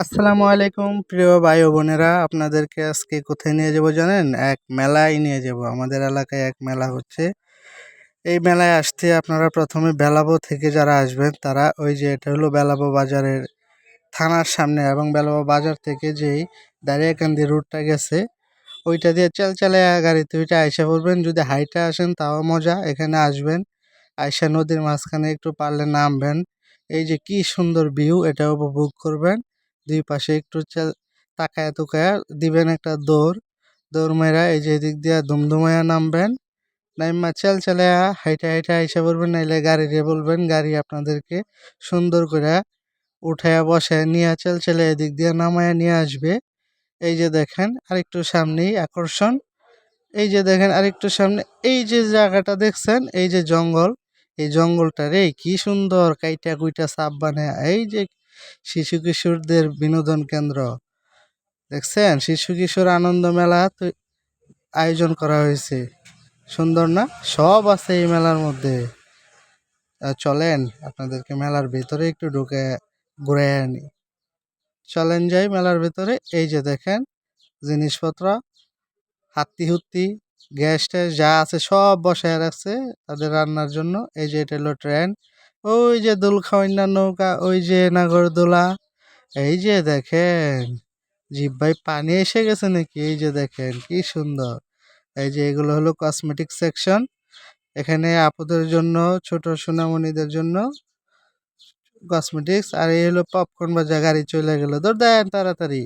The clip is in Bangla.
আসসালামু আলাইকুম প্রিয় ভাই ও বোনেরা, আপনাদেরকে আজকে কোথায় নিয়ে যাব জানেন? এক মেলায় নিয়ে যাব। আমাদের এলাকায় এক মেলা হচ্ছে। এই মেলায় আসতে আপনারা প্রথমে বেলাবো থেকে যারা আসবেন তারা ওই যে এটা হলো বেলাবো বাজারের থানার সামনে, এবং বেলাবো বাজার থেকে যেই দাঁড়িয়াকান্দি রুটটা গেছে ওইটা দিয়ে চালচালায়া গাড়িতে ওইটা আইসা পড়বেন। যদি হাইটা আসেন তাও মজা, এখানে আসবেন আইসা নদীর মাঝখানে একটু পারলে নামবেন। এই যে কি সুন্দর ভিউ, এটা উপভোগ করবেন। দুই পাশে একটু তাকায়া তুকায়া দিবেন একটা দৌড়। দৌড় মেরা এই যে এদিক দিয়া দুমদুমায়া নামবেন। নাইমা চালায়া হাইটা হাইটা আইসা পড়বেন, নাইলে গাড়ি রে বলবেন, গাড়ি আপনাদেরকে সুন্দর করে উঠায়া বসায় নিয়ে চালায়া এদিক দিয়ে নামায়া নিয়ে আসবে। এই যে দেখেন আরেকটু সামনেই আকর্ষণ। এই যে দেখেন আরেকটু সামনে এই যে জায়গাটা দেখছেন, এই যে জঙ্গল, এই জঙ্গলটা রে কি সুন্দর কাইটা কুইটা সাপ বানায়। এই যে শিশু কিশোরদের বিনোদন কেন্দ্র দেখছেন, শিশু কিশোর আনন্দ মেলা তো আয়োজন করা হয়েছে। সুন্দর না? সব আছে এই মেলার মধ্যে। চলেন আপনাদেরকে মেলার ভিতরে একটু ঢুকে ঘুরে আনি। চলেন যাই মেলার ভিতরে। এই যে দেখেন জিনিসপত্র, হাত্তি হুত্তি, গ্যাস ট্যাস যা আছে সব বসায় রাখছে তাদের রান্নার জন্য। এই যে এটা হলো ট্রেন। ওই যে দোল খাওয়াইনা নৌকা, ওই যে নাগরদোলা। এই যে দেখেন জিব্বায় পানি এসে গেছে নাকি? এই যে দেখেন কি সুন্দর। এই যে এগুলো হলো কসমেটিক সেকশন। এখানে আপুদের জন্য, ছোট সোনামণিদের জন্য কসমেটিক্স। আর এই হলো পপকর্ন বাজা, গাড়ি চলে গেল, দৌড় দেন তাড়াতাড়ি।